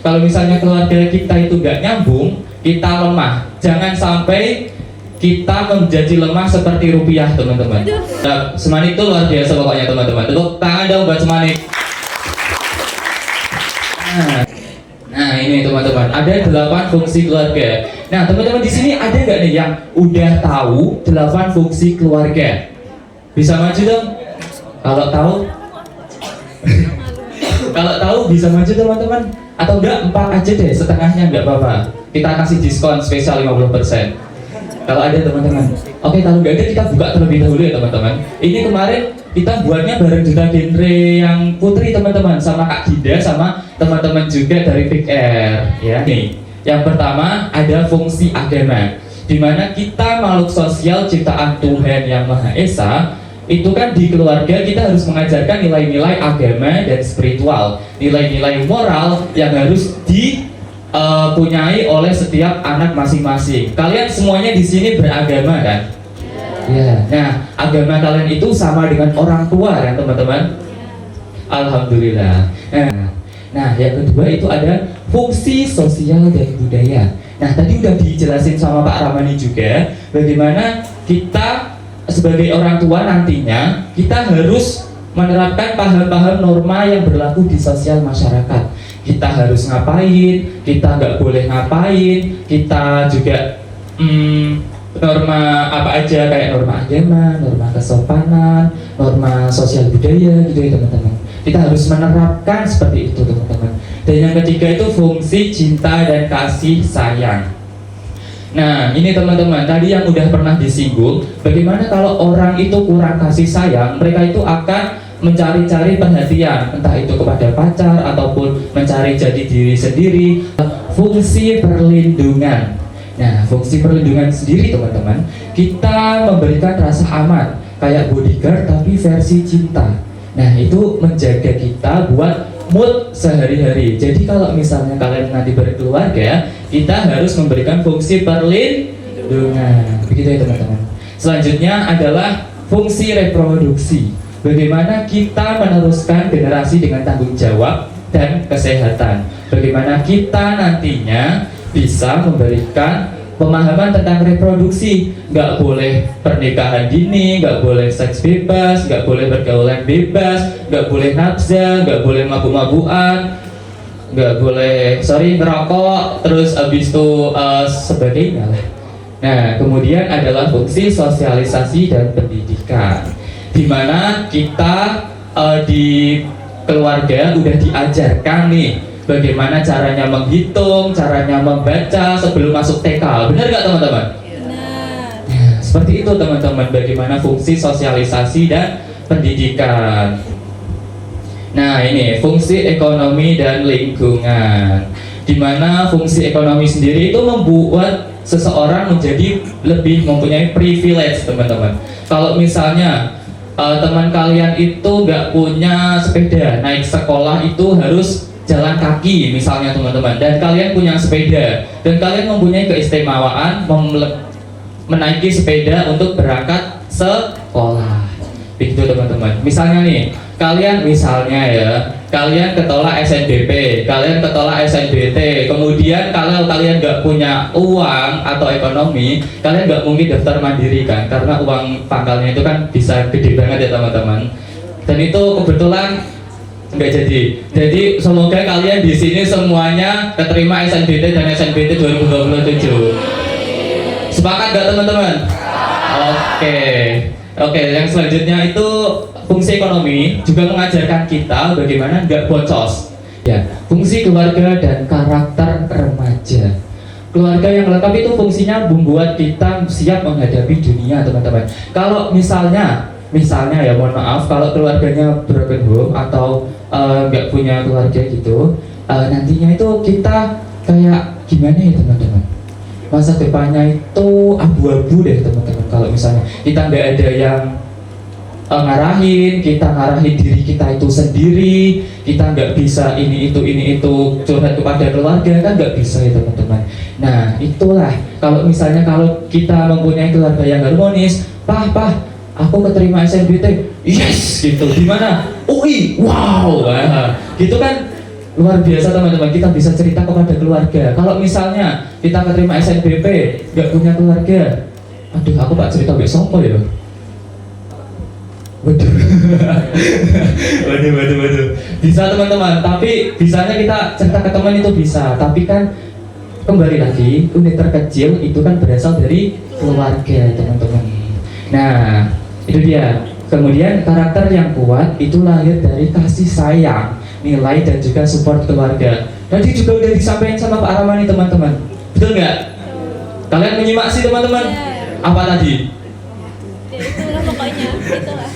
Kalau misalnya keluarga kita itu nggak nyambung, kita lemah. Jangan sampai kita menjadi lemah seperti rupiah, teman-teman. Nah, Semanik itu luar biasa pokoknya, teman-teman. Tepuk tangan dong buat Semanik. Nah, ini teman-teman, ada 8 fungsi keluarga. Nah, teman-teman di sini ada nggak nih yang udah tahu 8 fungsi keluarga? Bisa maju dong? Kalau tahu? Kalau tahu bisa maju, teman-teman? Atau enggak 4 aja deh, setengahnya nggak apa-apa. Kita kasih diskon spesial 50%. Kalau ada, teman-teman. Oke, kalau nggak ada kita buka terlebih dahulu ya, teman-teman. Ini kemarin kita buatnya bareng Duta Genre yang Putri, teman-teman, sama Kak Ginda, sama teman-teman juga dari Big Air. Ya, nih. Yang pertama ada fungsi agama, di mana kita makhluk sosial ciptaan Tuhan Yang Maha Esa. Itu kan di keluarga kita harus mengajarkan nilai-nilai agama dan spiritual, nilai-nilai moral yang harus dipunyai oleh setiap anak masing-masing. Kalian semuanya di sini beragama kan? Ya. Nah, agama kalian itu sama dengan orang tua kan, teman-teman? Alhamdulillah. Nah, yang kedua itu ada fungsi sosial dan budaya. Nah, tadi udah dijelasin sama Pak Ramani juga bagaimana kita sebagai orang tua nantinya kita harus menerapkan paham-paham norma yang berlaku di sosial masyarakat. Kita harus ngapain, kita nggak boleh ngapain, kita juga norma apa aja, kayak norma agama, norma kesopanan, norma sosial budaya gitu ya, teman-teman. Kita harus menerapkan seperti itu, teman-teman. Dan yang ketiga itu fungsi cinta dan kasih sayang. Nah, ini teman-teman, tadi yang udah pernah disinggung, bagaimana kalau orang itu kurang kasih sayang, mereka itu akan mencari-cari perhatian, entah itu kepada pacar ataupun mencari jadi diri sendiri. Fungsi perlindungan. Nah, fungsi perlindungan sendiri, teman-teman, kita memberikan rasa aman, kayak bodyguard tapi versi cinta. Nah, itu menjaga kita buat mood sehari-hari. Jadi kalau misalnya kalian nanti berkeluarga, kita harus memberikan fungsi perlindungan. Begitu ya, teman-teman. Selanjutnya adalah fungsi reproduksi. Bagaimana kita meneruskan generasi dengan tanggung jawab dan kesehatan. Bagaimana kita nantinya bisa memberikan pemahaman tentang reproduksi. Nggak boleh pernikahan dini, nggak boleh seks bebas, nggak boleh pergaulan bebas, nggak boleh nafsa, nggak boleh mabuk-mabukan, nggak boleh ngerokok, terus habis itu sebagainya lah. Nah, kemudian adalah fungsi sosialisasi dan pendidikan, di mana kita di keluarga udah diajarkan nih bagaimana caranya menghitung, caranya membaca sebelum masuk TK. Benar nggak, teman-teman? Benar. Ya, seperti itu, teman-teman, bagaimana fungsi sosialisasi dan pendidikan. Nah, ini fungsi ekonomi dan lingkungan, di mana fungsi ekonomi sendiri itu membuat seseorang menjadi lebih mempunyai privilege, teman-teman. Kalau misalnya teman kalian itu nggak punya sepeda, naik sekolah itu harus jalan kaki misalnya, teman-teman, dan kalian punya sepeda dan kalian mempunyai keistimewaan menaiki sepeda untuk berangkat sekolah. Begitu, teman-teman. Misalnya nih, kalian ketolak SNBP, kalian ketolak SNBT, kemudian kalau kalian nggak punya uang atau ekonomi, kalian nggak mungkin daftar mandiri kan, karena uang pangkalnya itu kan bisa gede banget ya, teman-teman. Dan itu kebetulan nggak jadi. Jadi semoga kalian di sini semuanya keterima SNBT dan SNBT 2027. Sepakat nggak, teman-teman? Oke, yang selanjutnya itu fungsi ekonomi juga mengajarkan kita bagaimana nggak boncos. Ya, fungsi keluarga dan karakter remaja. Keluarga yang lengkap itu fungsinya membuat kita siap menghadapi dunia, teman-teman. Kalau misalnya ya, mohon maaf, kalau keluarganya broken home atau nggak punya keluarga gitu, nantinya itu kita kayak gimana ya, teman-teman? Masa depannya itu abu-abu deh, teman-teman. Kalau misalnya kita nggak ada yang kita ngarahin diri kita itu sendiri, kita nggak bisa ini itu curhat kepada keluarga, kan nggak bisa ya, teman-teman. Nah, itulah kalau misalnya kalau kita mempunyai keluarga yang harmonis, aku keterima SNBT, yes gitu. Gimana? UI, wow, gitu kan. luar biasa teman-teman, kita bisa cerita kepada keluarga. Kalau misalnya kita keterima SNBP nggak punya keluarga, aduh aku pak cerita besok ya. Waduh. waduh. Bisa teman-teman, tapi bisanya kita cerita ke teman itu bisa. Tapi kan kembali lagi, unit terkecil itu kan berasal dari keluarga teman-teman. Nah, itu dia. Kemudian karakter yang kuat itu lahir dari kasih sayang, nilai dan juga support keluarga. Tadi juga udah disampaikan sama Pak Ramani teman-teman. Betul nggak? Kalian menyimak sih teman-teman? Apa tadi? Itulah pokoknya, itulah.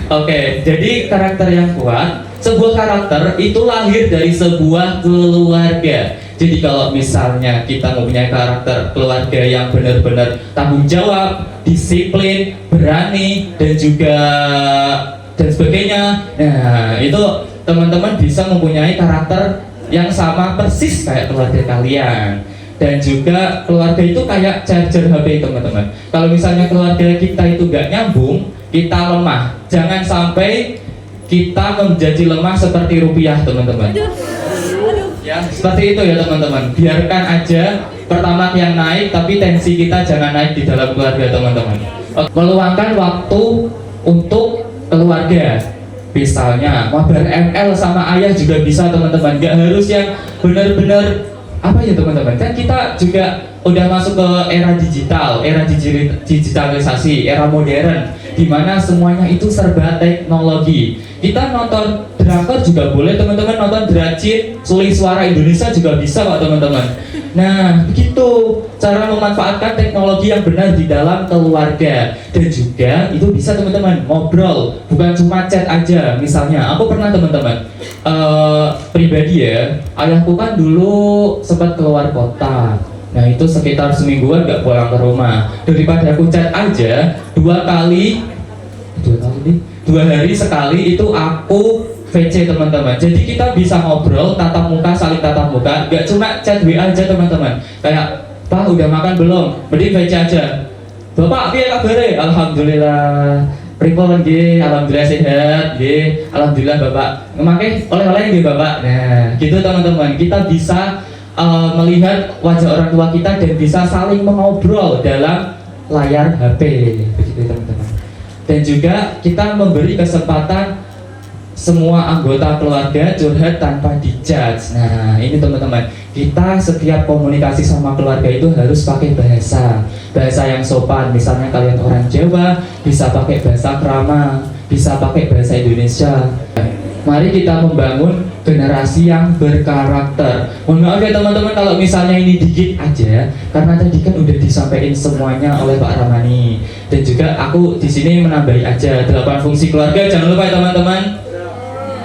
Oke. Jadi karakter yang kuat, sebuah karakter itu lahir dari sebuah keluarga. Jadi kalau misalnya kita mempunyai karakter keluarga yang benar-benar tanggung jawab, disiplin, berani, dan juga dan sebagainya, nah itu teman-teman bisa mempunyai karakter yang sama persis kayak keluarga kalian. Dan juga keluarga itu kayak charger HP teman-teman. Kalau misalnya keluarga kita itu nggak nyambung, kita lemah. Jangan sampai kita menjadi lemah seperti rupiah teman-teman. Ya seperti itu ya teman-teman. Biarkan aja pertama yang naik, tapi tensi kita jangan naik di dalam keluarga teman-teman. Meluangkan waktu untuk keluarga. Misalnya mabar ML sama ayah juga bisa teman-teman. Gak harus yang benar-benar apa ya teman-teman, kan kita juga udah masuk ke era digital, era digitalisasi, era modern, di mana semuanya itu serba teknologi. Kita nonton drakor juga boleh teman-teman, nonton Dracin, Sulih Suara Indonesia juga bisa kok teman-teman. Nah begitu cara memanfaatkan teknologi yang benar di dalam keluarga. Dan juga itu bisa teman-teman ngobrol, bukan cuma chat aja. Misalnya aku pernah teman-teman pribadi ya, ayahku kan dulu sempat keluar kota. Nah itu sekitar semingguan gak pulang ke rumah. Daripada aku chat aja 2 hari sekali itu aku VC teman-teman. Jadi kita bisa ngobrol tatap muka, saling tatap muka, gak cuma chat WA aja teman-teman. Kayak Pak udah makan belum? Mending VC aja. Bapak piye kabare? Alhamdulillah. Pripun nggih, alhamdulillah sehat nggih. Alhamdulillah Bapak. Memakai oleh-oleh nggih Bapak. Nah, gitu teman-teman. Kita bisa melihat wajah orang tua kita dan bisa saling mengobrol dalam layar HP. Begitu teman-teman. Dan juga kita memberi kesempatan semua anggota keluarga curhat tanpa dijudge. Nah ini teman-teman, kita setiap komunikasi sama keluarga itu harus pakai bahasa yang sopan. Misalnya kalian orang Jawa, bisa pakai bahasa krama, bisa pakai bahasa Indonesia. Mari kita membangun generasi yang berkarakter. Mohon maaf ya teman-teman kalau misalnya ini dikit aja, karena tadi kan udah disampaikan semuanya oleh Pak Ramani. Dan juga aku di sini menambahi aja 8 fungsi keluarga. Jangan lupa ya teman-teman.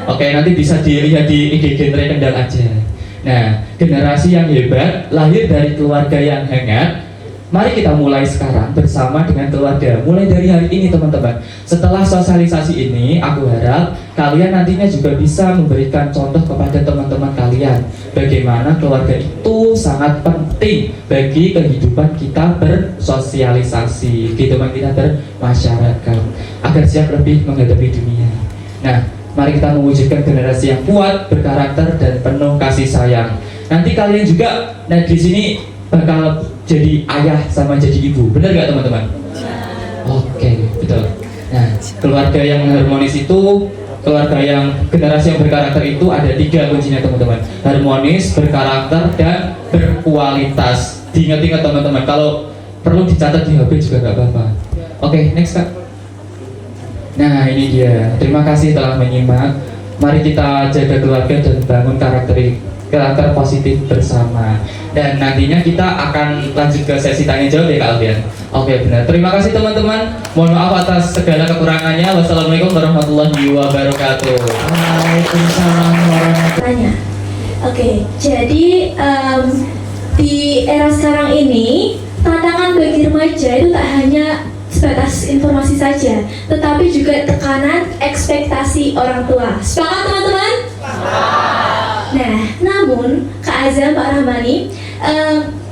Oke, nanti bisa dilihat di IG Genre Kendal aja. Nah, generasi yang hebat lahir dari keluarga yang hangat. Mari kita mulai sekarang bersama dengan keluarga. Mulai dari hari ini teman-teman. Setelah sosialisasi ini, aku harap kalian nantinya juga bisa memberikan contoh kepada teman-teman kalian. Bagaimana keluarga itu sangat penting bagi kehidupan kita bersosialisasi, kehidupan kita bermasyarakat, agar siap lebih menghadapi dunia. Nah, mari kita mewujudkan generasi yang kuat, berkarakter, dan penuh kasih sayang. Nanti kalian juga, nah di sini bakal jadi ayah sama jadi ibu, benar nggak teman-teman? Oke, betul. Nah, keluarga yang harmonis itu, keluarga yang generasi yang berkarakter itu ada 3 kuncinya teman-teman: harmonis, berkarakter, dan berkualitas. Diingat-ingat teman-teman. Kalau perlu dicatat di HP juga nggak apa-apa. Oke, next Kak. Nah ini dia, terima kasih telah menyimak. Mari kita jaga keluarga dan bangun karakter positif bersama. Dan nantinya kita akan lanjut ke sesi tanya jawab ya Kak Alfian. Oke benar, terima kasih teman-teman. Mohon maaf atas segala kekurangannya. Wassalamualaikum warahmatullahi wabarakatuh. Waalaikumsalam warahmatullahi wabarakatuh. Oke, jadi di era sekarang ini tantangan bagi remaja itu tak hanya sebatas informasi saja, tetapi juga tekanan ekspektasi orang tua. Sepakat teman-teman? Nah, namun Kak Azam, Pak Rahmani,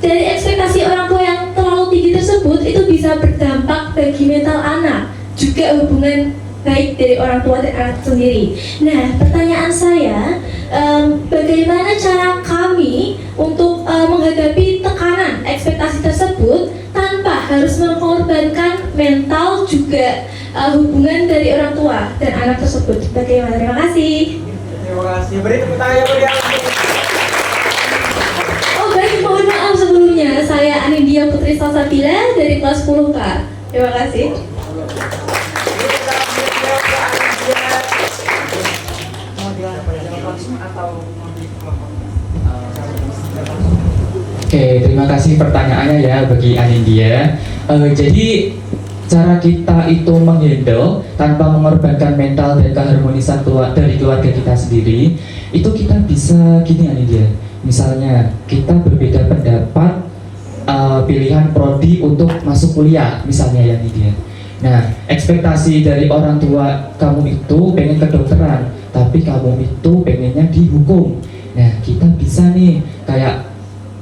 dari ekspektasi orang tua yang terlalu tinggi tersebut itu bisa berdampak bagi mental anak, juga hubungan baik dari orang tua dan anak sendiri. Nah, pertanyaan saya, bagaimana cara kami untuk menghadapi tekanan ekspektasi tersebut tanpa harus mengorbankan mental juga hubungan dari orang tua dan anak tersebut. Bagaimana? Terima kasih. Terima kasih. Beri tepuk tangan yang meriah. Oh baik, mohon maaf sebelumnya. Saya Anindya Putri Salsabila dari kelas 10 Kak. Terima kasih. Oke, terima kasih pertanyaannya ya bagi Anindya. Jadi cara kita itu menghandle tanpa mengorbankan mental dan keharmonisan dari keluarga kita sendiri, itu kita bisa gini Anindya. Misalnya kita berbeda pendapat, pilihan prodi untuk masuk kuliah, misalnya ya Anindya. Nah, ekspektasi dari orang tua kamu itu pengen kedokteran, tapi kamu itu pengennya di hukum. Nah, kita bisa nih kayak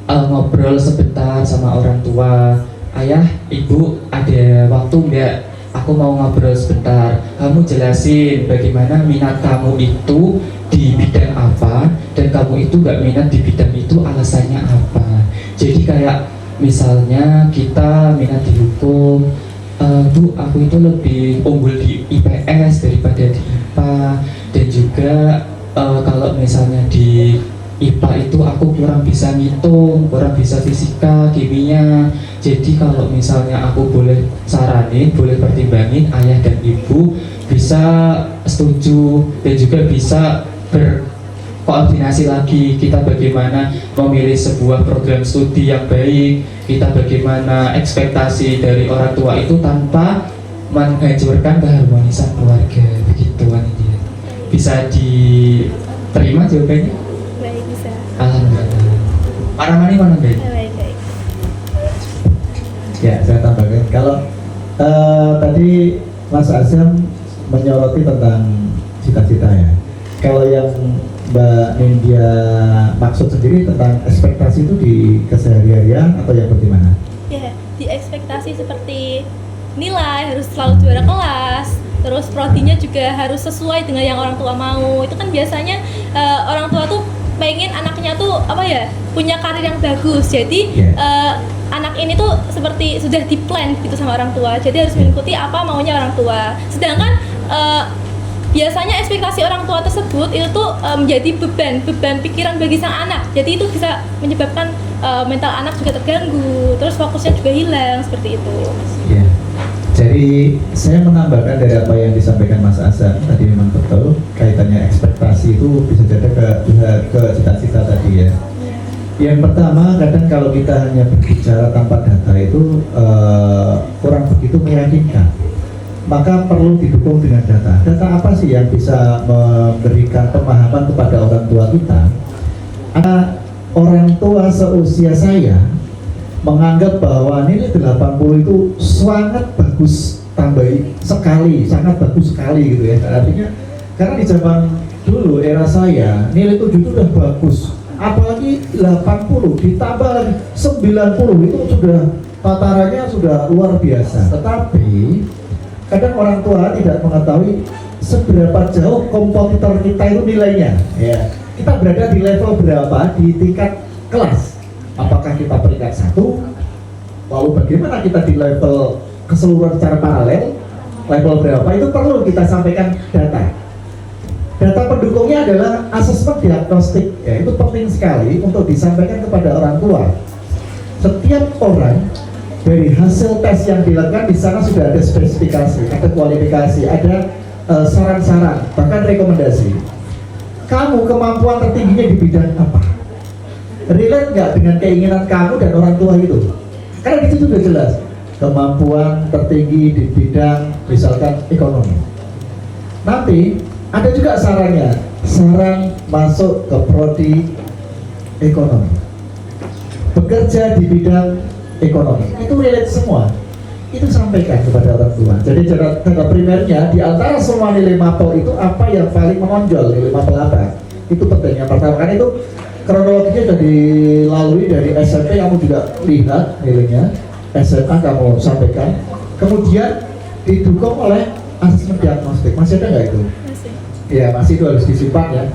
ngobrol sebentar sama orang tua. Ayah, ibu, ada waktu enggak? Aku mau ngobrol sebentar. Kamu jelasin bagaimana minat kamu itu di bidang apa, dan kamu itu gak minat di bidang itu, alasannya apa. Jadi kayak misalnya kita minat di hukum, Bu, aku itu lebih unggul di IPS daripada di IPA, dan juga kalau misalnya di IPA itu aku kurang bisa ngitung, kurang bisa fisika, kimia. Jadi kalau misalnya aku boleh saranin, boleh pertimbangin, ayah dan ibu bisa setuju dan juga bisa berkoordinasi lagi kita bagaimana memilih sebuah program studi yang baik, kita bagaimana ekspektasi dari orang tua itu tanpa menghancurkan keharmonisan keluarga. Begitu Anindya. Bisa diterima jawabannya? Baik, bisa. Alhamdulillah. Pak Ramani mana baik? Baik, baik. Ya, saya tambahkan. Kalau tadi Mas Azam menyoroti tentang cita-cita ya. Kalau yang Mbak Nindya maksud sendiri tentang ekspektasi itu di keseharian atau yang bagaimana? Ya, di ekspektasi seperti nilai harus selalu juara kelas, terus prodinya juga harus sesuai dengan yang orang tua mau. Itu kan biasanya orang tua tuh pengen anaknya tuh punya karir yang bagus. Jadi anak ini tuh seperti sudah di-plan gitu sama orang tua. Jadi harus mengikuti apa maunya orang tua. Sedangkan biasanya ekspektasi orang tua tersebut itu tuh menjadi beban pikiran bagi sang anak. Jadi itu bisa menyebabkan mental anak juga terganggu, terus fokusnya juga hilang, seperti itu. Ya. Jadi saya menambahkan dari apa yang disampaikan Mas Azam tadi, memang betul kaitannya ekspektasi itu bisa jadi ke cita-cita tadi ya. Yang pertama, kadang kalau kita hanya berbicara tanpa data itu kurang begitu meyakinkan. Maka perlu didukung dengan data. Data apa sih yang bisa memberikan pemahaman kepada orang tua kita? Ada orang tua seusia saya menganggap bahwa nilai 80 itu sangat bagus, sangat bagus sekali gitu ya. Artinya karena di zaman dulu era saya nilai 7 itu udah bagus, apalagi 80 ditambah lagi 90 itu sudah tatarannya sudah luar biasa. Tetapi kadang orang tua tidak mengetahui seberapa jauh kompetitor kita itu nilainya ya. Kita berada di level berapa di tingkat kelas. Apakah kita peringkat 1? Lalu bagaimana kita di level keseluruhan secara paralel? Level berapa? Itu perlu kita sampaikan data. Data pendukungnya adalah asesmen diagnostik. Ya, itu penting sekali untuk disampaikan kepada orang tua. Setiap orang dari hasil tes yang dilakukan di sana sudah ada spesifikasi, ada kualifikasi, ada saran-saran, bahkan rekomendasi. Kamu kemampuan tertingginya di bidang apa? Relate nggak dengan keinginan kamu dan orang tua itu? Karena di situ sudah jelas kemampuan tertinggi di bidang misalkan ekonomi. Nanti ada juga sarannya, saran masuk ke prodi ekonomi, bekerja di bidang ekonomi. Itu relate semua. Itu sampaikan kepada orang tua. Jadi cara primernya di antara semua nilai mapel itu apa yang paling menonjol, nilai mapel apa? Itu penting. Yang pertama kan itu kronologinya sudah dilalui dari SMP, kamu juga lihat nilainya, SMA kamu sampaikan, kemudian didukung oleh asesmen diagnostik. Masih ada nggak itu? Masih. Ya masih, itu harus disimpan ya.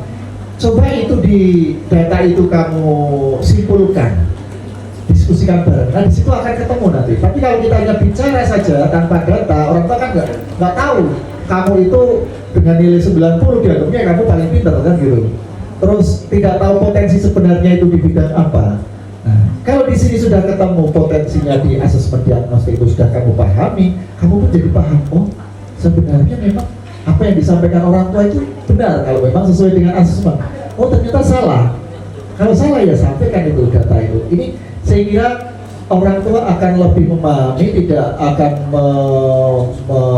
Coba itu di data itu kamu simpulkan, diskusikan bareng. Nah di situ akan ketemu nanti. Tapi kalau kita hanya bicara saja tanpa data, orang tua kan nggak tahu kamu itu dengan nilai 90 dianggapnya kamu paling pintar kan gitu. Terus tidak tahu potensi sebenarnya itu di bidang apa. Nah, kalau di sini sudah ketemu potensinya di asesmen diagnostik itu sudah kamu pahami, kamu pun jadi paham. Oh sebenarnya memang apa yang disampaikan orang tua itu benar kalau memang sesuai dengan asesmen. Oh ternyata salah. Kalau salah ya sampaikan itu data itu. Ini saya kira orang tua akan lebih memahami, tidak akan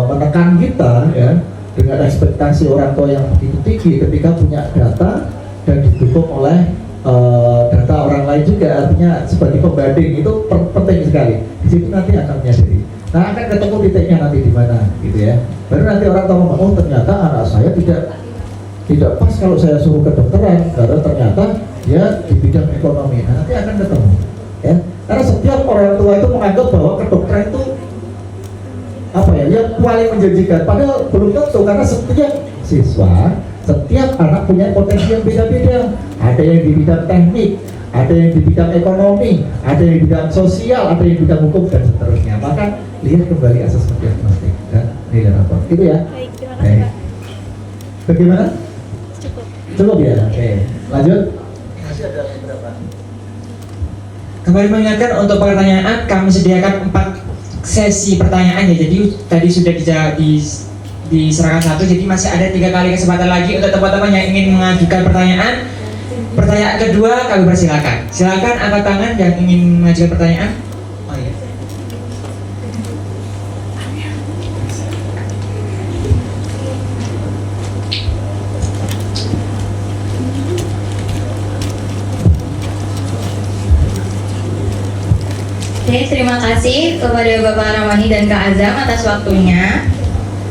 menekan kita ya dengan ekspektasi orang tua yang begitu tinggi ketika punya data dan didukung oleh data orang lain juga, artinya sebagai pembanding itu penting sekali. Di situ nanti akan menyadari. Nah akan ketemu titiknya nanti di mana gitu ya. Baru nanti orang tua ngomong, oh ternyata anak saya tidak pas kalau saya suruh ke dokteran karena ternyata dia di bidang ekonomi. Nah, nanti akan ketemu ya. Karena setiap orang tua itu menganggap bahwa kedokteran itu apa ya, yang paling menjanjikan. Padahal belum tentu karena setiap siswa, setiap anak punya potensi yang beda-beda. Ada yang di bidang teknik, ada yang di bidang ekonomi, ada yang di bidang sosial, ada yang di bidang hukum dan seterusnya. Maka lihat kembali asesmen diagnostik dan nilai rapor. Itu ya. Baik, terima kasih Pak. Bagaimana? Cukup. Cukup ya. Oke. Lanjut. Masih ada beberapa. Kembali mengingatkan untuk pertanyaan kami sediakan 4 sesi pertanyaan ya. Jadi tadi sudah diserahkan 1, jadi masih ada 3 kali kesempatan lagi untuk teman-teman yang ingin mengajukan pertanyaan. Pertanyaan kedua kami persilakan. Silakan angkat tangan yang ingin mengajukan pertanyaan. Oh iya. Oke, terima kasih kepada Bapak Ramani dan Kak Azam atas waktunya.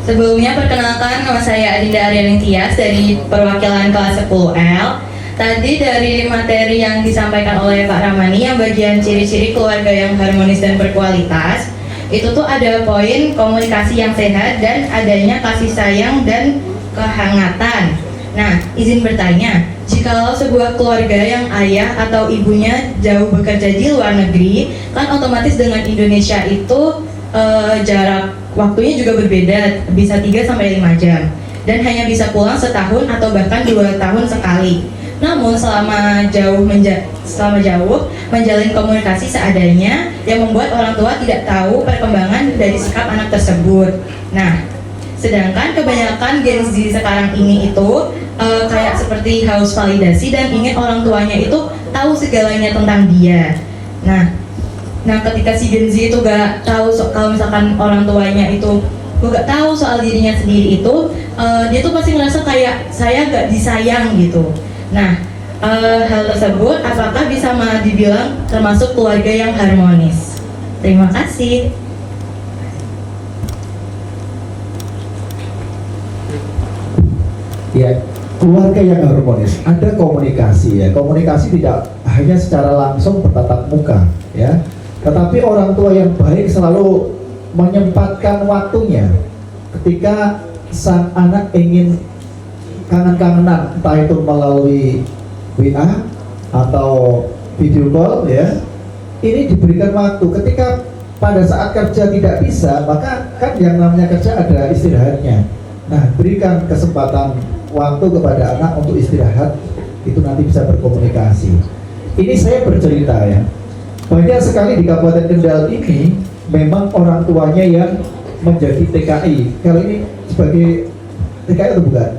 Sebelumnya perkenalkan, nama saya Adinda Arielin Tias dari perwakilan kelas 10L. Tadi dari materi yang disampaikan oleh Pak Ramani yang bagian ciri-ciri keluarga yang harmonis dan berkualitas, itu tuh ada poin komunikasi yang sehat dan adanya kasih sayang dan kehangatan. Nah, izin bertanya, jikalau sebuah keluarga yang ayah atau ibunya jauh bekerja di luar negeri, kan otomatis dengan Indonesia itu jarak waktunya juga berbeda, bisa 3-5 jam, dan hanya bisa pulang setahun atau bahkan 2 tahun sekali. Namun selama jauh menjalin komunikasi seadanya yang membuat orang tua tidak tahu perkembangan dari sikap anak tersebut. Nah, sedangkan kebanyakan Gen Z sekarang ini itu kayak seperti haus validasi dan ingin orang tuanya itu tahu segalanya tentang dia. Nah ketika si Gen Z itu gak tahu kalau misalkan orang tuanya itu gak tahu soal dirinya sendiri itu, dia tuh pasti ngerasa kayak saya gak disayang gitu. Nah, hal tersebut apakah bisa dibilang termasuk keluarga yang harmonis? Terima kasih. Ya, keluarga yang harmonis, ada komunikasi ya. Komunikasi tidak hanya secara langsung bertatap muka ya, tetapi orang tua yang baik selalu menyempatkan waktunya ketika sang anak ingin kangen-kangenan, entah itu melalui WA atau video call ya. Ini diberikan waktu. Ketika pada saat kerja tidak bisa, maka kan yang namanya kerja ada istirahatnya. Nah, berikan kesempatan waktu kepada anak untuk istirahat, itu nanti bisa berkomunikasi. Ini saya bercerita ya, banyak sekali di Kabupaten Kendal ini memang orang tuanya yang menjadi TKI. Kalau ini sebagai TKI atau bukan?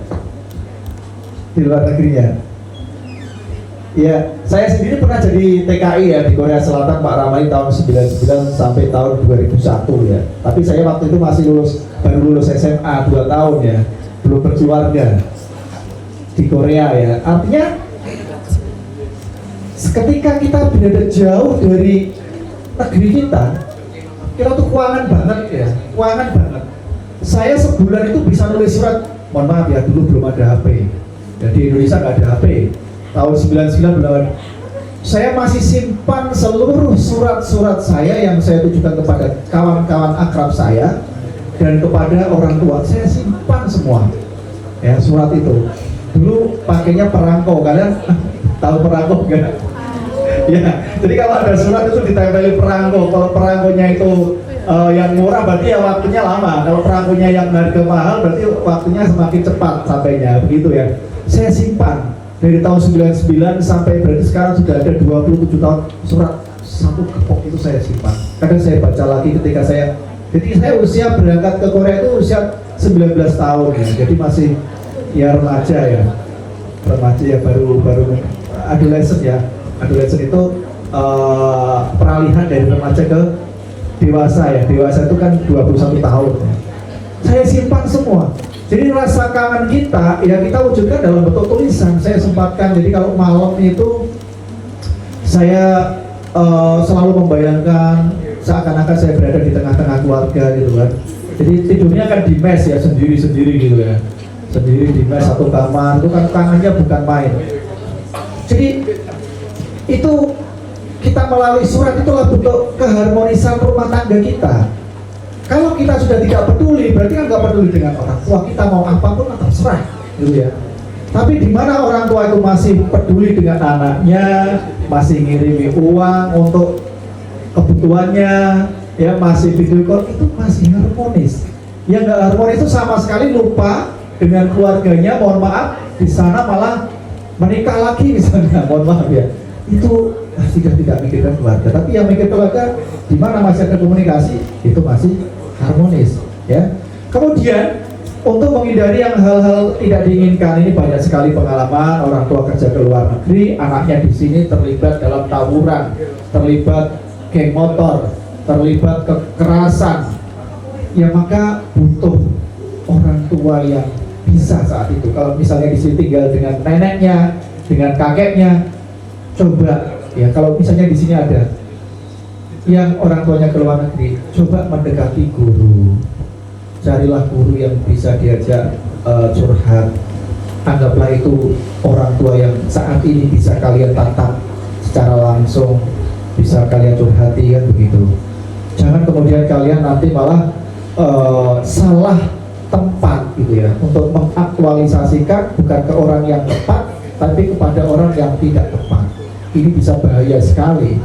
Di luar negerinya. Ya, saya sendiri pernah jadi TKI ya di Korea Selatan, Pak Ramai, tahun 99 sampai tahun 2001 ya. Tapi saya waktu itu masih baru lulus SMA 2 tahun ya, belum berkeluarga di Korea ya. Artinya ketika kita berada jauh dari negeri kita tuh keuangan banget ya, keuangan banget. Saya sebulan itu bisa nulis surat, mohon maaf ya, dulu belum ada HP. Jadi Indonesia nggak ada HP. Tahun 99 belum. Saya masih simpan seluruh surat-surat saya yang saya tujukan kepada kawan-kawan akrab saya dan kepada orang tua. Saya simpan semua ya surat itu. dulu pakainya perangko. Kalian tahu perangko enggak? Ya, jadi kalau ada surat itu ditempeli perangko. Kalau perangkonya itu yang murah berarti ya waktunya lama. Kalau perangkonya yang harga mahal berarti waktunya semakin cepat sampainya, begitu ya. Saya simpan dari tahun 99 sampai berarti sekarang sudah ada 27 tahun surat satu gepok itu saya simpan. Kadang saya baca lagi ketika saya, jadi saya usia berangkat ke Korea itu usia 19 tahun ya. Jadi masih ya remaja ya. Remaja ya, baru adolescent ya. Adolescent itu peralihan dari remaja ke dewasa ya. Dewasa itu kan 21 tahun ya. Saya simpan semua. Jadi rasa kangen kita ya kita wujudkan dalam bentuk tulisan. Saya sempatkan, jadi kalau malam itu saya selalu membayangkan seakan-akan saya berada di tengah-tengah keluarga gitu kan. Jadi tidurnya kan di mes ya, sendiri-sendiri gitu ya. Sendiri di mes satu kamar, itu kan kangennya bukan main. Jadi itu kita melalui surat itulah bentuk keharmonisan rumah tangga kita. Kalau kita sudah tidak peduli, berarti kan nggak peduli dengan orang tua kita, mau apapun terserah, gitu ya. Tapi di mana orang tua itu masih peduli dengan anaknya, masih ngirimi uang untuk kebutuhannya, ya masih video call, itu masih harmonis. Yang nggak harmonis itu sama sekali lupa dengan keluarganya. Mohon maaf, di sana malah menikah lagi misalnya, mohon maaf ya. Itu sudah tidak mikirkan keluarga. Tapi yang mikir keluarga, di mana masih ada komunikasi, itu masih harmonis, ya. Kemudian untuk menghindari yang hal-hal tidak diinginkan, ini banyak sekali pengalaman orang tua kerja ke luar negeri, anaknya di sini terlibat dalam tawuran, terlibat geng motor, terlibat kekerasan, ya maka butuh orang tua yang bisa saat itu. Kalau misalnya di sini tinggal dengan neneknya, dengan kakeknya, coba ya kalau misalnya di sini ada yang orang tuanya ke luar negeri, coba mendekati guru. Carilah guru yang bisa diajak curhat. Anggaplah itu orang tua yang saat ini bisa kalian tatap secara langsung, bisa kalian curhati kan begitu. Jangan kemudian kalian nanti malah salah tempat gitu ya, untuk mengaktualisasikan bukan ke orang yang tepat, tapi kepada orang yang tidak tepat. Ini bisa bahaya sekali,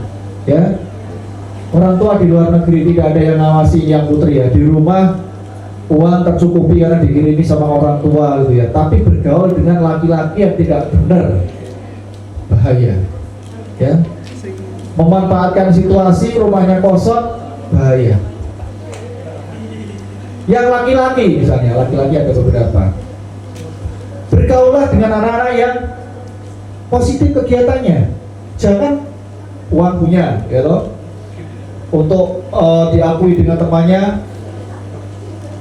ya. Orang tua di luar negeri tidak ada yang ngawasi yang putri ya, di rumah uang tercukupi karena dikirimi sama orang tua gitu ya, tapi bergaul dengan laki-laki yang tidak benar, bahaya, ya. Memanfaatkan situasi rumahnya kosong, bahaya. Yang laki-laki misalnya, laki-laki ada beberapa, bergaullah dengan anak-anak yang positif kegiatannya. Jangan uang punya, ya loh, untuk diakui dengan temannya,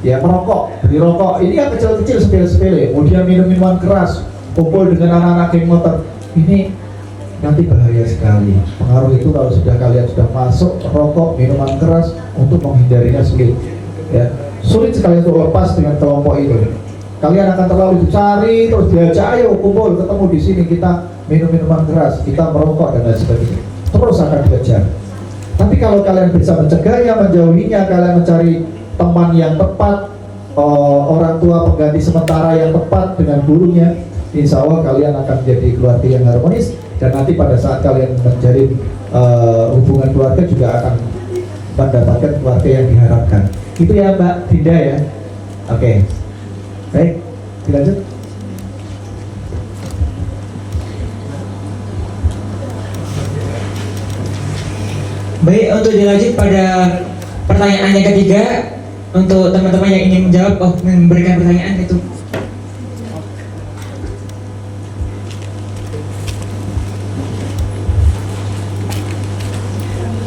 ya merokok, beli rokok, ini yang kecil-kecil sepele-sepele, kemudian minum minuman keras, kumpul dengan anak-anak geng motor, ini nanti bahaya sekali. Pengaruh itu kalau sudah kalian sudah masuk rokok, minuman keras, untuk menghindarinya sulit, ya sulit sekali untuk lepas dengan kelompok itu. Kalian akan terlalu dicari, terus diajak, ayo kumpul, ketemu di sini, kita minum minuman keras, kita merokok dan lain sebagainya, terus akan dikejar. Tapi kalau kalian bisa mencegahnya, menjauhinya, kalian mencari teman yang tepat, orang tua pengganti sementara yang tepat dengan gurunya, insya Allah kalian akan menjadi keluarga yang harmonis. Dan nanti pada saat kalian menjalin hubungan keluarga juga akan mendapatkan keluarga yang diharapkan. Itu ya Mbak Dinda ya. Oke. Baik, dilanjut. Baik, untuk dilanjut pada pertanyaan yang ketiga, untuk teman-teman yang ingin menjawab, memberikan pertanyaan itu.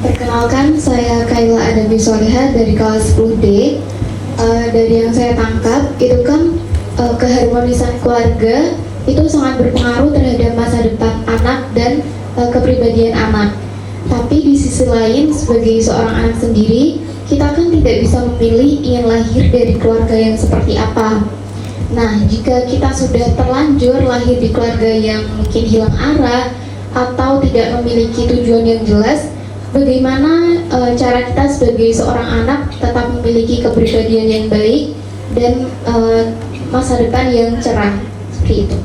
Perkenalkan, saya Kaila Adabi Soleha dari kelas 10D. Dari yang saya tangkap, itu kan keharmonisan keluarga itu sangat berpengaruh terhadap masa depan anak dan kepribadian anak. Tapi di sisi lain, sebagai seorang anak sendiri, kita kan tidak bisa memilih ingin lahir dari keluarga yang seperti apa. Nah, jika kita sudah terlanjur lahir di keluarga yang mungkin hilang arah atau tidak memiliki tujuan yang jelas, bagaimana cara kita sebagai seorang anak tetap memiliki kepribadian yang baik dan masa depan yang cerah, seperti itu.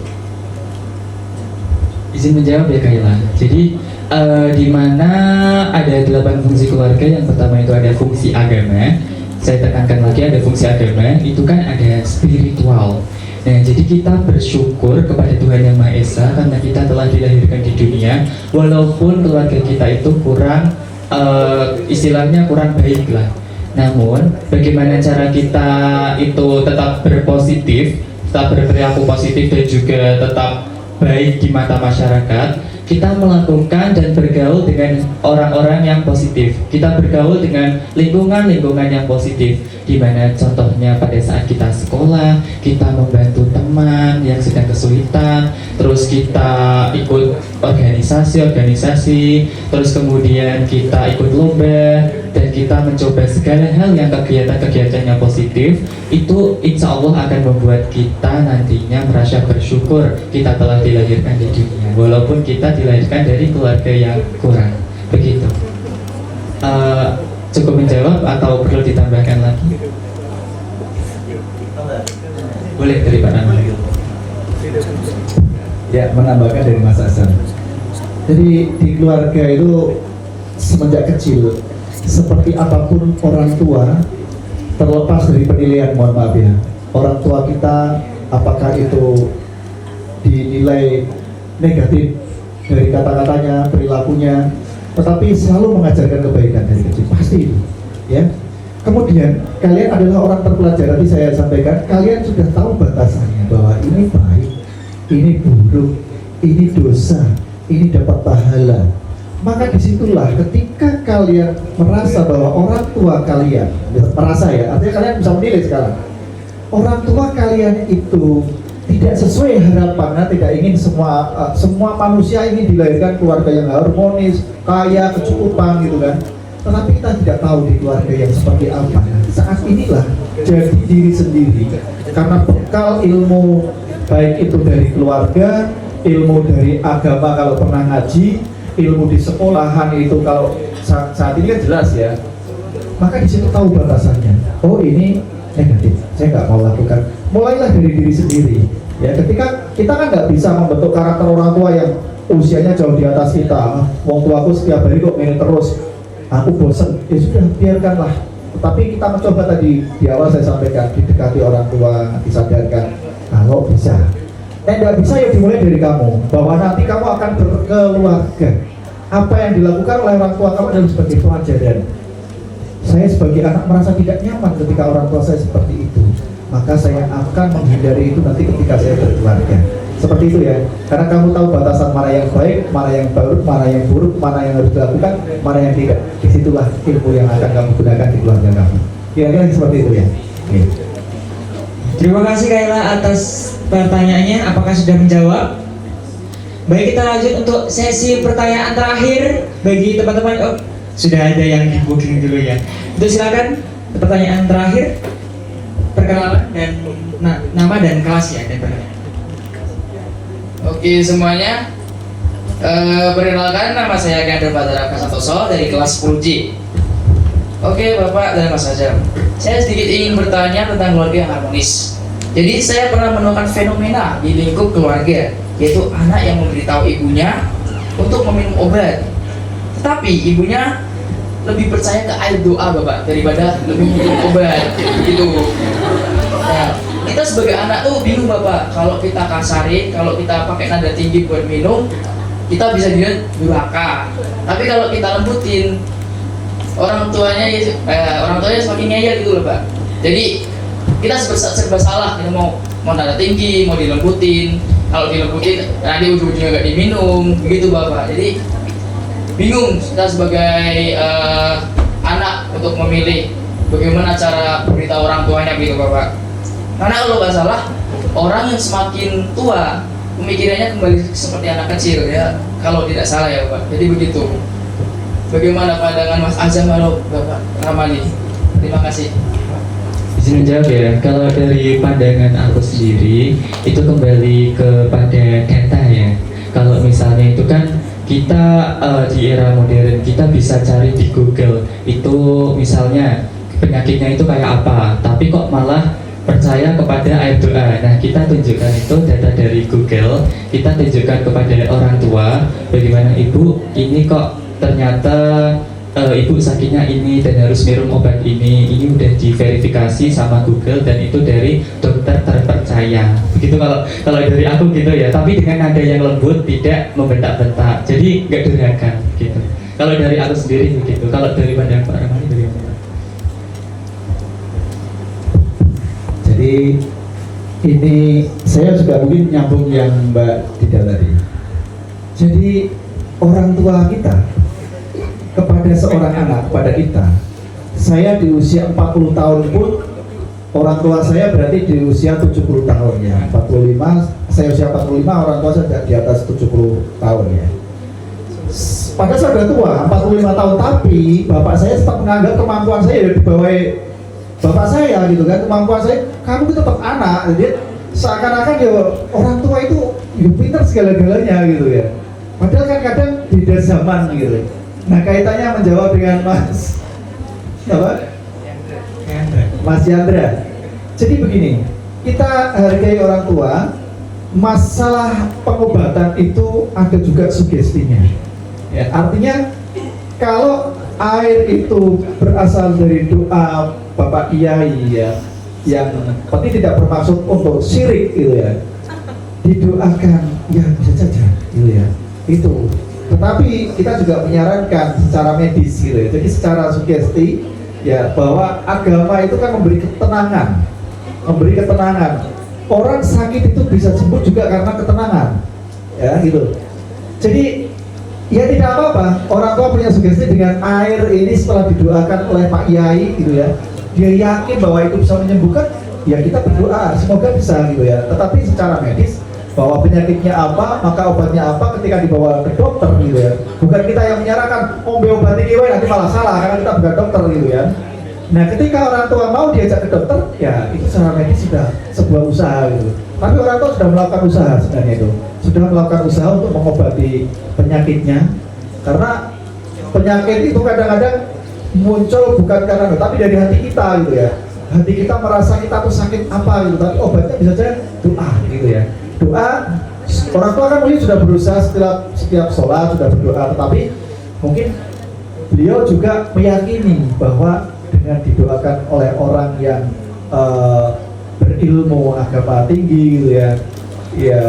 Izin menjawab ya Kaila. Jadi di mana ada 8 fungsi keluarga. Yang pertama itu ada fungsi agama. Saya tekankan lagi, ada fungsi agama. Itu kan ada spiritual. Nah, jadi kita bersyukur kepada Tuhan Yang Maha Esa karena kita telah dilahirkan di dunia. Walaupun keluarga kita itu kurang istilahnya kurang baik lah. Namun, bagaimana cara kita itu tetap berpositif, tetap berperilaku positif dan juga tetap baik di mata masyarakat, kita melakukan dan bergaul dengan orang-orang yang positif. Kita bergaul dengan lingkungan-lingkungan yang positif, di mana contohnya pada saat kita sekolah, kita membantu teman yang sedang kesulitan, terus kita ikut organisasi, terus kemudian kita ikut lomba, dan kita mencoba segala hal yang kegiatan-kegiatannya positif. Itu insya Allah akan membuat kita nantinya merasa bersyukur kita telah dilahirkan di dunia, walaupun kita dilahirkan dari keluarga yang kurang. Begitu. Cukup menjawab atau perlu ditambahkan lagi? Boleh dari Pak Nana. Ya, menambahkan dari Mas Hasan. Jadi di keluarga itu semenjak kecil, seperti apapun orang tua, terlepas dari penilaian, mohon maaf ya, orang tua kita apakah itu dinilai negatif dari kata-katanya, perilakunya, tetapi selalu mengajarkan kebaikan dari kecil, pasti itu, ya. Kemudian kalian adalah orang terpelajar. Tadi saya sampaikan, kalian sudah tahu batasannya bahwa ini baik, ini buruk, ini dosa, ini dapat pahala. Maka disitulah ketika kalian merasa bahwa orang tua kalian, merasa ya, artinya kalian bisa menilai sekarang, orang tua kalian itu tidak sesuai harapan, tidak ingin semua manusia ingin dilahirkan keluarga yang harmonis, kaya, kecukupan gitu kan. Tetapi kita tidak tahu di keluarga yang seperti apa. Saat inilah jadi diri sendiri, karena bekal ilmu baik itu dari keluarga, ilmu dari agama kalau pernah ngaji, ilmu di sekolahan itu kalau saat ini kan jelas ya. Maka di situ tahu batasannya. Oh ini negatif, saya nggak mau lakukan. Mulailah dari diri sendiri. Ya, ketika kita kan nggak bisa membentuk karakter orang tua yang usianya jauh di atas kita. Wong tuaku setiap hari kok minum terus, aku bosen. Ya sudah, biarkanlah. Tetapi kita mencoba tadi di awal saya sampaikan, didekati orang tua, disadarkan kalau bisa. Tidak bisa ya dimulai dari kamu, bahwa nanti kamu akan berkeluarga. Apa yang dilakukan oleh orang tua kamu adalah sebagai pelajaran. Saya sebagai anak merasa tidak nyaman ketika orang tua saya seperti itu, maka saya akan menghindari itu nanti ketika saya berkeluarga. Seperti itu ya, karena kamu tahu batasan mana yang baik, mana yang buruk, mana yang harus dilakukan, mana yang tidak. Disitulah ilmu yang akan kamu gunakan di keluarga kamu. Kira-kira seperti itu ya. Oke. Terima kasih Kaila atas pertanyaannya. Apakah sudah menjawab? Baik, kita lanjut untuk sesi pertanyaan terakhir bagi teman-teman. Oh, sudah ada yang di booking dulu ya. Untuk silakan pertanyaan terakhir, perkenalan dan nama dan kelas ya. Oke semuanya, perkenalkan nama saya Gandar Badara Kasatoso dari kelas 10J. Oke Bapak dan Mas Azam, saya sedikit ingin bertanya tentang keluarga yang harmonis. Jadi saya pernah menemukan fenomena di lingkup keluarga, yaitu anak yang memberitahu ibunya untuk meminum obat, tetapi ibunya lebih percaya ke air doa Bapak daripada lebih minum obat gitu. Nah, kita sebagai anak tuh bingung Bapak, kalau kita kasarin, kalau kita pakai nada tinggi buat minum, kita bisa dilihat durhaka. Tapi kalau kita lembutin, orang tuanya semakin ngeyel gitu loh Pak. Jadi kita serba salah, kita mau nada tinggi, mau dilembutin. Kalau dilembutin, nanti ujung-ujungnya nggak diminum, begitu Bapak. Jadi bingung kita sebagai anak untuk memilih bagaimana cara beritahu orang tuanya gitu Bapak. Karena kalau nggak salah, orang yang semakin tua pemikirannya kembali seperti anak kecil ya, kalau tidak salah ya Bapak. Jadi begitu. Bagaimana pandangan Mas Azam kalau Bapak Ramali? Terima kasih. Izin menjawab ya, kalau dari pandangan aku sendiri itu kembali kepada data ya. Kalau misalnya itu kan kita di era modern kita bisa cari di Google itu misalnya penyakitnya itu kayak apa, tapi kok malah percaya kepada air doa. Nah, kita tunjukkan itu data dari Google, kita tunjukkan kepada orang tua, bagaimana ibu ini kok ternyata ibu sakitnya ini dan harus minum obat ini udah diverifikasi sama Google dan itu dari dokter terpercaya. Begitu kalau dari aku gitu ya, tapi dengan nada yang lembut, tidak membentak-bentak, jadi nggak durhaka gitu. Kalau dari aku sendiri begitu. Kalau dari pandangan Pak Ramani bagaimana? Jadi ini saya juga mungkin nyambung yang Mbak Dida tadi. Jadi orang tua kita kepada seorang anak, kepada kita, saya di usia 40 tahun pun orang tua saya berarti di usia 70 tahun ya. 45, saya usia 45, orang tua saya di atas 70 tahun ya. Padahal saya sudah tua, 45 tahun, tapi bapak saya tetap menganggap kemampuan saya di bawah bapak saya gitu kan. Kemampuan saya, kamu itu tetap anak. Jadi seakan-akan ya orang tua itu ya pintar segala-galanya gitu ya. Padahal kan kadang beda zaman gitu. Nah, kaitannya menjawab dengan Mas Yandra. Jadi begini, kita hargai orang tua. Masalah pengobatan itu ada juga sugestinya. Ya, artinya kalau air itu berasal dari doa Bapak Kiai ya, yang penting tidak bermaksud untuk syirik gitu ya, didoakan ya bisa saja gitu ya, itu. Tetapi kita juga menyarankan secara medis gitu ya. Jadi secara sugesti ya, bahwa agama itu kan memberi ketenangan. Orang sakit itu bisa sembuh juga karena ketenangan. Ya gitu. Jadi ya tidak apa-apa, orang tua punya sugesti dengan air ini setelah didoakan oleh Pak Yai gitu ya. Dia yakin bahwa itu bisa menyembuhkan, ya kita berdoa semoga bisa gitu ya. Tetapi secara medis bahwa penyakitnya apa, maka obatnya apa ketika dibawa ke dokter gitu ya. Bukan kita yang menyarankan obat ini nanti malah salah karena kita bukan dokter gitu ya. Nah, ketika orang tua mau diajak ke dokter, ya itu secara medis sudah sebuah usaha gitu. Tapi orang tua sudah melakukan usaha sebenarnya itu. Sudah melakukan usaha untuk mengobati penyakitnya. Karena penyakit itu kadang-kadang muncul bukan karena, tapi dari hati kita gitu ya. Hati kita merasa kita tuh sakit apa gitu, tapi obatnya bisa saja doa gitu ya. Doa, orang tua kan mungkin sudah berusaha setiap sholat sudah berdoa, tetapi mungkin beliau juga meyakini bahwa dengan didoakan oleh orang yang berilmu agama tinggi gitu ya, ya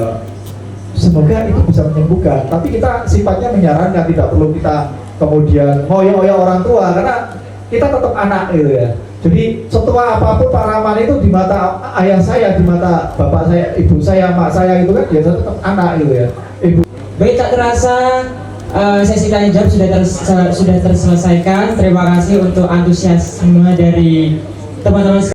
semoga itu bisa menyembuhkan. Tapi kita sifatnya menyarankan, tidak perlu kita kemudian ngoyo-ngoyo orang tua karena kita tetap anak gitu ya. Jadi setua apapun Pak Rahman itu di mata ayah saya, di mata bapak saya, ibu saya, mak saya itu kan biasa tetap anak gitu ya. Ibu. Baik, tak terasa sesi tanya jawab sudah terselesaikan. Terima kasih untuk antusiasme dari teman-teman.